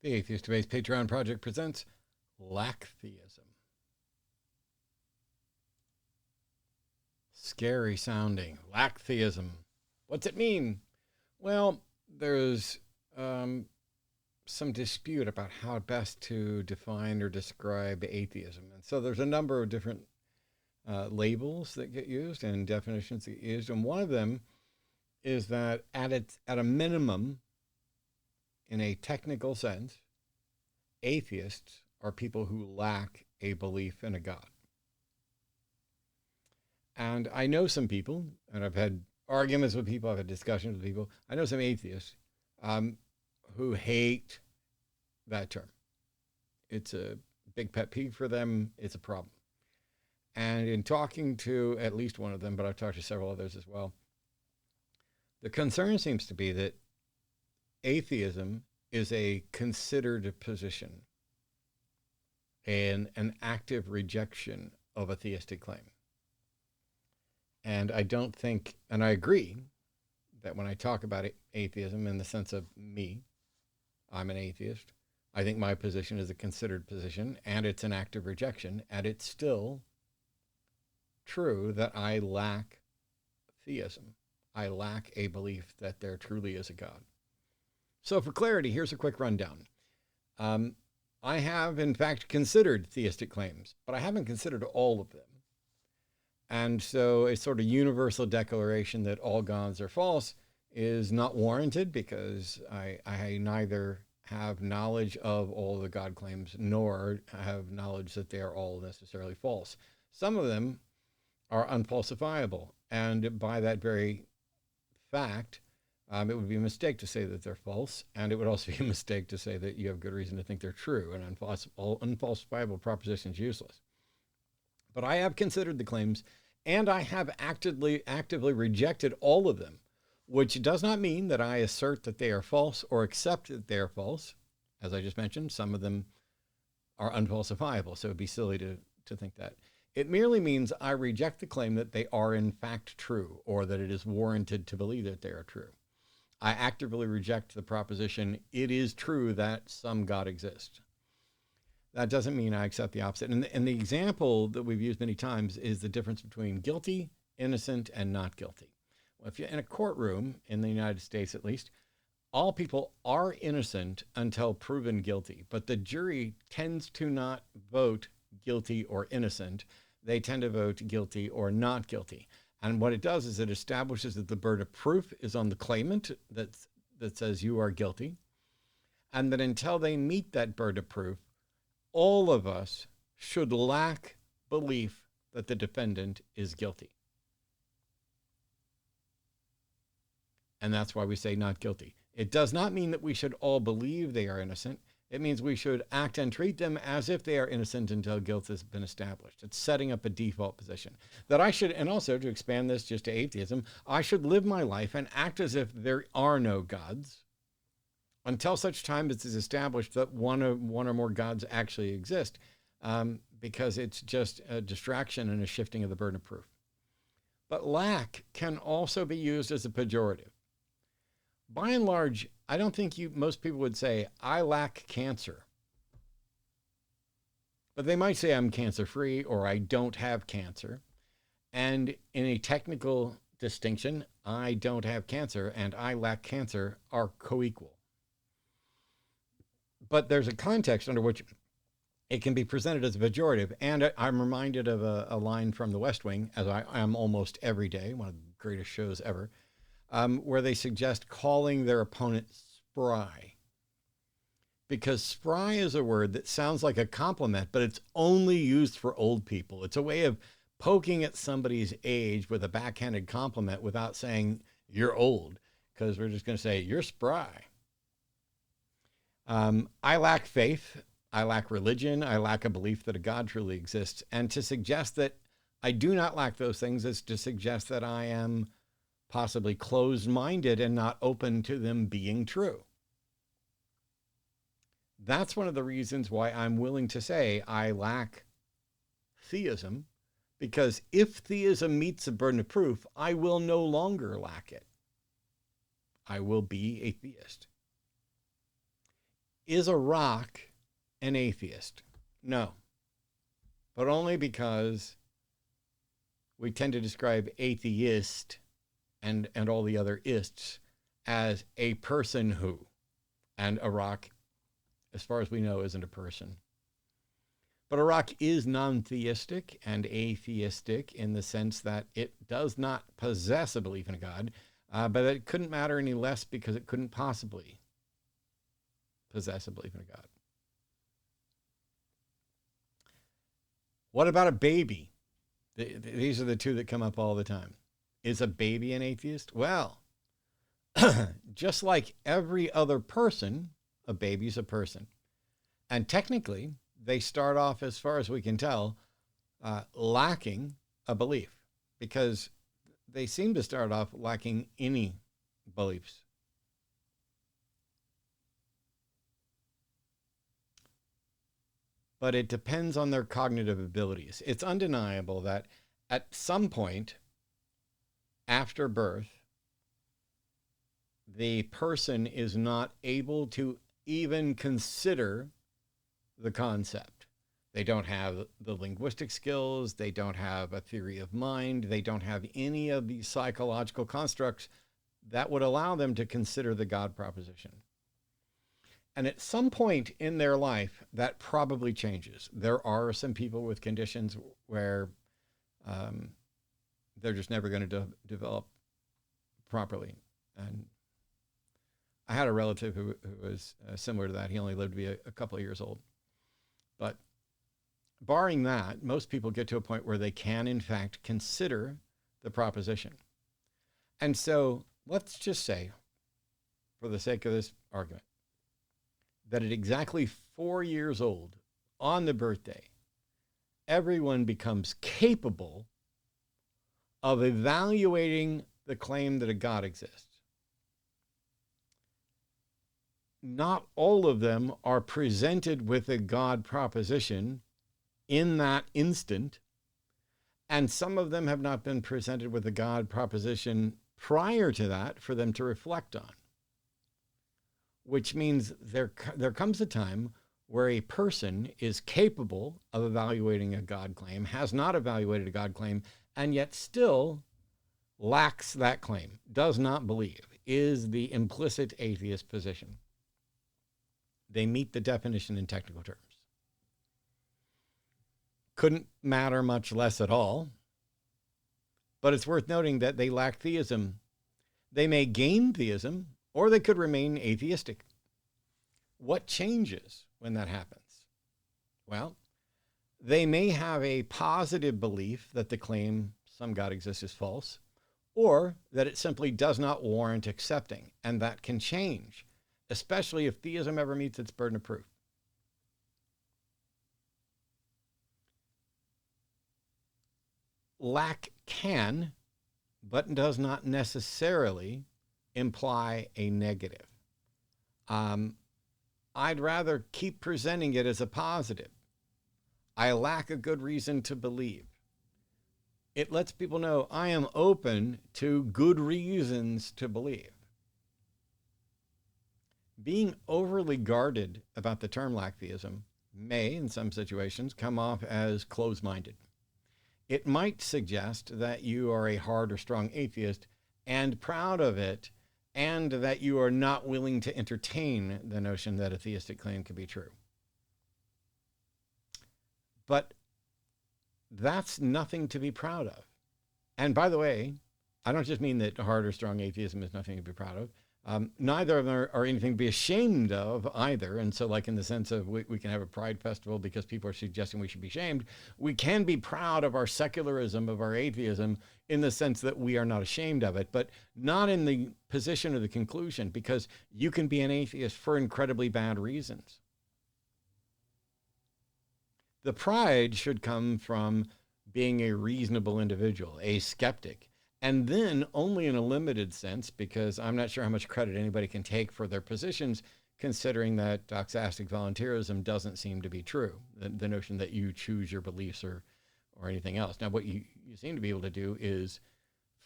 The Atheist-based Patreon project presents Lacktheism. Scary sounding. Lacktheism. What's it mean? Well, there's some dispute about how best to define or describe atheism. And so there's a number of different labels that get used and definitions that get used. And one of them is that at a minimum, in a technical sense, atheists are people who lack a belief in a God. And I know some people, and I've had arguments with people, I've had discussions with people. I know some atheists who hate that term. It's a big pet peeve for them. It's a problem. And in talking to at least one of them, but I've talked to several others as well, the concern seems to be that atheism is a considered position and an active rejection of a theistic claim. And I don't think, and I agree, that when I talk about atheism in the sense of me, I'm an atheist. I think my position is a considered position, and it's an active rejection, and it's still true that I lack theism. I lack a belief that there truly is a God. So for clarity, here's a quick rundown. I have, in fact, considered theistic claims, but I haven't considered all of them. And so a sort of universal declaration that all gods are false is not warranted because I neither have knowledge of all the God claims nor have knowledge that they are all necessarily false. Some of them are unfalsifiable. And by that very fact, it would be a mistake to say that they're false. And it would also be a mistake to say that you have good reason to think they're true. An unfalsifiable proposition is useless. But I have considered the claims, and I have actively rejected all of them, which does not mean that I assert that they are false or accept that they are false. As I just mentioned, some of them are unfalsifiable, so it would be silly to think that. It merely means I reject the claim that they are in fact true, or that it is warranted to believe that they are true. I actively reject the proposition, it is true that some God exists. That doesn't mean I accept the opposite. And the example that we've used many times is the difference between guilty, innocent, and not guilty. Well, if you're in a courtroom, in the United States at least, all people are innocent until proven guilty. But the jury tends to not vote guilty or innocent. They tend to vote guilty or not guilty. And what it does is it establishes that the burden of proof is on the claimant that says you are guilty. And that until they meet that burden of proof, all of us should lack belief that the defendant is guilty. And that's why we say not guilty. It does not mean that we should all believe they are innocent. It means we should act and treat them as if they are innocent until guilt has been established. It's setting up a default position. That I should, and also to expand this just to atheism, I should live my life and act as if there are no gods until such time as it's established that one or more gods actually exist, because it's just a distraction and a shifting of the burden of proof. But lack can also be used as a pejorative. By and large, I don't think most people would say, I lack cancer. But they might say I'm cancer-free or I don't have cancer. And in a technical distinction, I don't have cancer and I lack cancer are co-equal. But there's a context under which it can be presented as a pejorative. And I'm reminded of a line from The West Wing, as I am almost every day, one of the greatest shows ever, where they suggest calling their opponent spry. Because spry is a word that sounds like a compliment, but it's only used for old people. It's a way of poking at somebody's age with a backhanded compliment without saying, you're old, because we're just going to say, you're spry. I lack faith. I lack religion. I lack a belief that a God truly exists. And to suggest that I do not lack those things is to suggest that I am possibly closed-minded and not open to them being true. That's one of the reasons why I'm willing to say I lack theism, because if theism meets the burden of proof, I will no longer lack it. I will be a theist. Is a rock an atheist? No, but only because we tend to describe atheist and all the other ists as a person who, and a rock, as far as we know, isn't a person. But a rock is non-theistic and atheistic in the sense that it does not possess a belief in a God, but it couldn't matter any less because it couldn't possibly possess a belief in a God. What about a baby? These are the two that come up all the time. Is a baby an atheist? Well, just like every other person, a baby's a person. And technically, they start off, as far as we can tell, lacking a belief, because they seem to start off lacking any beliefs. But it depends on their cognitive abilities. It's undeniable that at some point after birth, the person is not able to even consider the concept. They don't have the linguistic skills. They don't have a theory of mind. They don't have any of these psychological constructs that would allow them to consider the God proposition. And at some point in their life, that probably changes. There are some people with conditions where they're just never going to develop properly. And I had a relative who was similar to that. He only lived to be a couple of years old. But barring that, most people get to a point where they can, in fact, consider the proposition. And so let's just say, for the sake of this argument, that at exactly 4 years old, on the birthday, everyone becomes capable of evaluating the claim that a God exists. Not all of them are presented with a God proposition in that instant, and some of them have not been presented with a God proposition prior to that for them to reflect on. Which means there comes a time where a person is capable of evaluating a God claim, has not evaluated a God claim, and yet still lacks that claim, does not believe, is the implicit atheist position. They meet the definition in technical terms. Couldn't matter much less at all, but it's worth noting that they lack theism. They may gain theism, or they could remain atheistic. What changes when that happens? Well, they may have a positive belief that the claim some God exists is false, or that it simply does not warrant accepting, and that can change, especially if theism ever meets its burden of proof. Lack can, but does not necessarily imply a negative. I'd rather keep presenting it as a positive. I lack a good reason to believe. It lets people know I am open to good reasons to believe. Being overly guarded about the term lacktheism may, in some situations, come off as closed-minded. It might suggest that you are a hard or strong atheist and proud of it, and that you are not willing to entertain the notion that a theistic claim can be true. But that's nothing to be proud of. And by the way, I don't just mean that hard or strong atheism is nothing to be proud of. Neither of them are anything to be ashamed of either. And so, like in the sense of we can have a pride festival because people are suggesting we should be shamed, we can be proud of our secularism, of our atheism, in the sense that we are not ashamed of it, but not in the position of the conclusion, because you can be an atheist for incredibly bad reasons. The pride should come from being a reasonable individual, a skeptic. And then only in a limited sense, because I'm not sure how much credit anybody can take for their positions, considering that doxastic volunteerism doesn't seem to be true. The notion that you choose your beliefs or anything else. Now, what you seem to be able to do is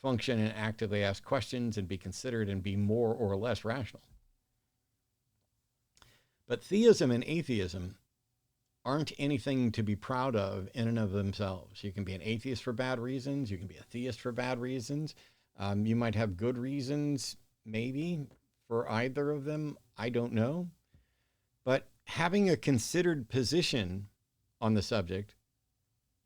function and actively ask questions and be considered and be more or less rational. But theism and atheism aren't anything to be proud of in and of themselves. You can be an atheist for bad reasons. You can be a theist for bad reasons. You might have good reasons, maybe, for either of them. I don't know. But having a considered position on the subject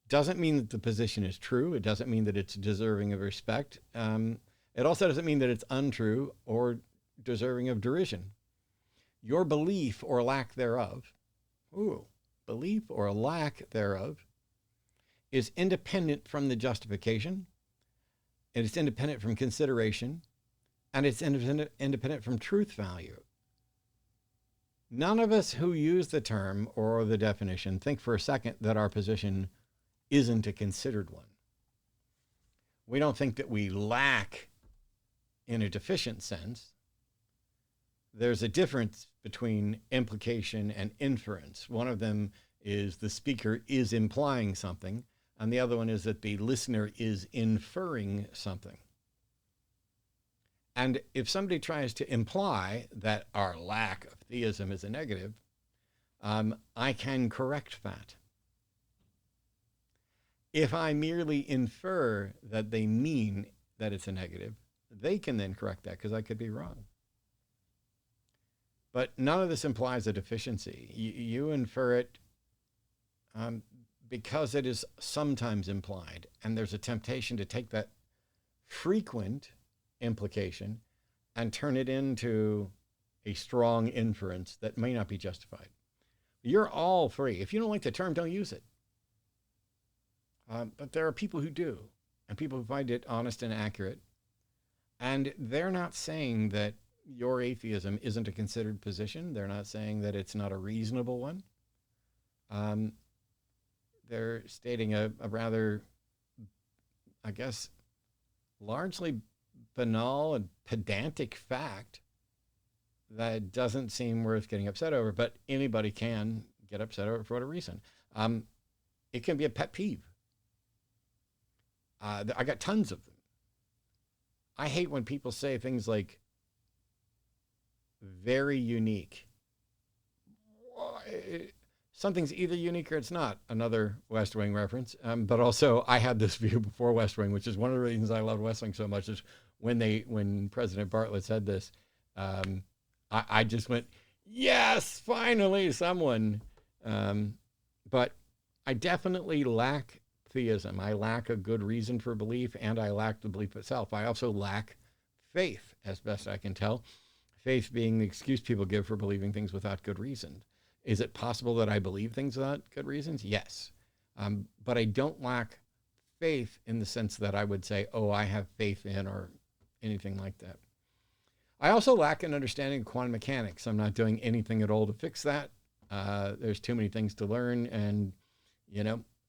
doesn't mean that the position is true. It doesn't mean that it's deserving of respect. It also doesn't mean that it's untrue or deserving of derision. Your belief or lack thereof, belief or lack thereof, is independent from the justification, and it's independent from consideration, and it's independent from truth value. None of us who use the term or the definition think for a second that our position isn't a considered one. We don't think that we lack in a deficient sense. There's a difference between implication and inference. One of them is the speaker is implying something, and the other one is that the listener is inferring something. And if somebody tries to imply that our lack of theism is a negative, I can correct that. If I merely infer that they mean that it's a negative, they can then correct that because I could be wrong. But none of this implies a deficiency. You infer it because it is sometimes implied, and there's a temptation to take that frequent implication and turn it into a strong inference that may not be justified. You're all free. If you don't like the term, don't use it. But there are people who do, and people who find it honest and accurate. And they're not saying that your atheism isn't a considered position. They're not saying that it's not a reasonable one. They're stating a rather, I guess, largely banal and pedantic fact that doesn't seem worth getting upset over, but anybody can get upset over it for whatever reason. It can be a pet peeve. I got tons of them. I hate when people say things like very unique. Something's either unique or it's not. Another West Wing reference. But also, I had this view before West Wing, which is one of the reasons I love West Wing so much, is when President Bartlett said this, I just went, yes, finally someone. But I definitely lack theism. I lack a good reason for belief, and I lack the belief itself. I also lack faith, as best I can tell. Faith being the excuse people give for believing things without good reason. Is it possible that I believe things without good reasons? Yes. But I don't lack faith in the sense that I would say, oh, I have faith in, or anything like that. I also lack an understanding of quantum mechanics. I'm not doing anything at all to fix that. There's too many things to learn, and,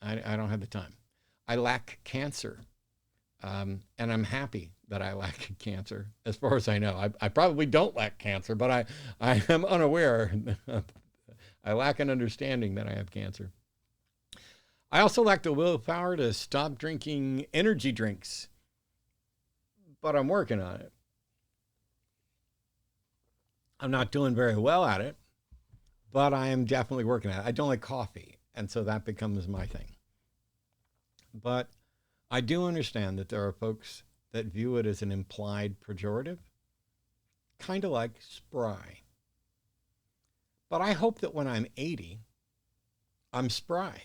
I don't have the time. I lack cancer, and I'm happy that I lack cancer, as far as I know. I probably don't lack cancer, but I am unaware. I lack an understanding that I have cancer. I also lack the willpower to stop drinking energy drinks, but I'm working on it. I'm not doing very well at it, but I am definitely working at it. I don't like coffee, and so that becomes my thing. But I do understand that there are folks that view it as an implied pejorative, kind of like spry. But I hope that when I'm 80, I'm spry.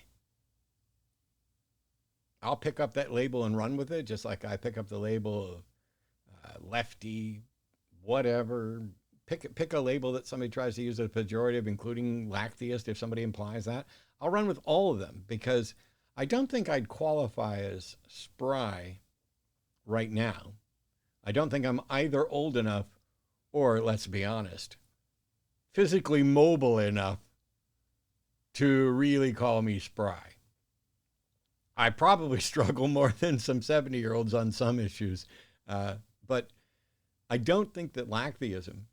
I'll pick up that label and run with it, just like I pick up the label of lefty, whatever. Pick a label that somebody tries to use as a pejorative, including Lacktheist, if somebody implies that. I'll run with all of them, because I don't think I'd qualify as spry right now. I don't think I'm either old enough or, let's be honest, physically mobile enough to really call me spry. I probably struggle more than some 70-year-olds on some issues, but I don't think that Lacktheism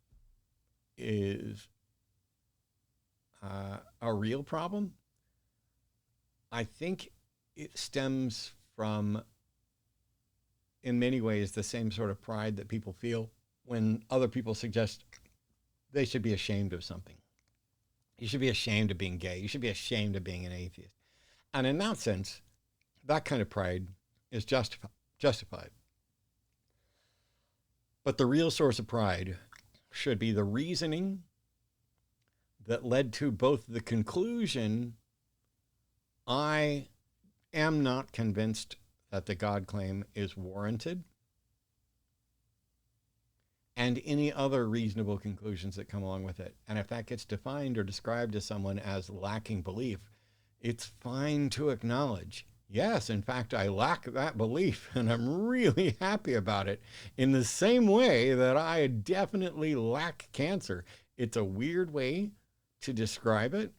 is a real problem. I think it stems from, in many ways, the same sort of pride that people feel when other people suggest they should be ashamed of something. You should be ashamed of being gay. You should be ashamed of being an atheist. And in that sense, that kind of pride is justified. But the real source of pride should be the reasoning that led to both the conclusion, I am not convinced that the God claim is warranted, and any other reasonable conclusions that come along with it. And if that gets defined or described to someone as lacking belief, it's fine to acknowledge, yes, in fact, I lack that belief, and I'm really happy about it, in the same way that I definitely lack cancer. It's a weird way to describe it,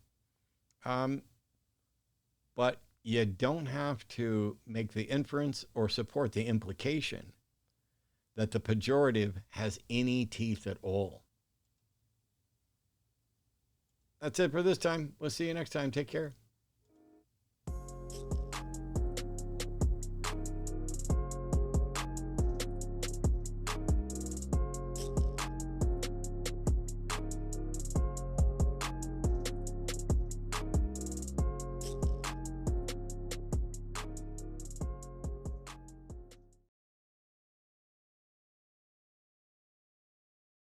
but you don't have to make the inference or support the implication that the pejorative has any teeth at all. That's it for this time. We'll see you next time. Take care.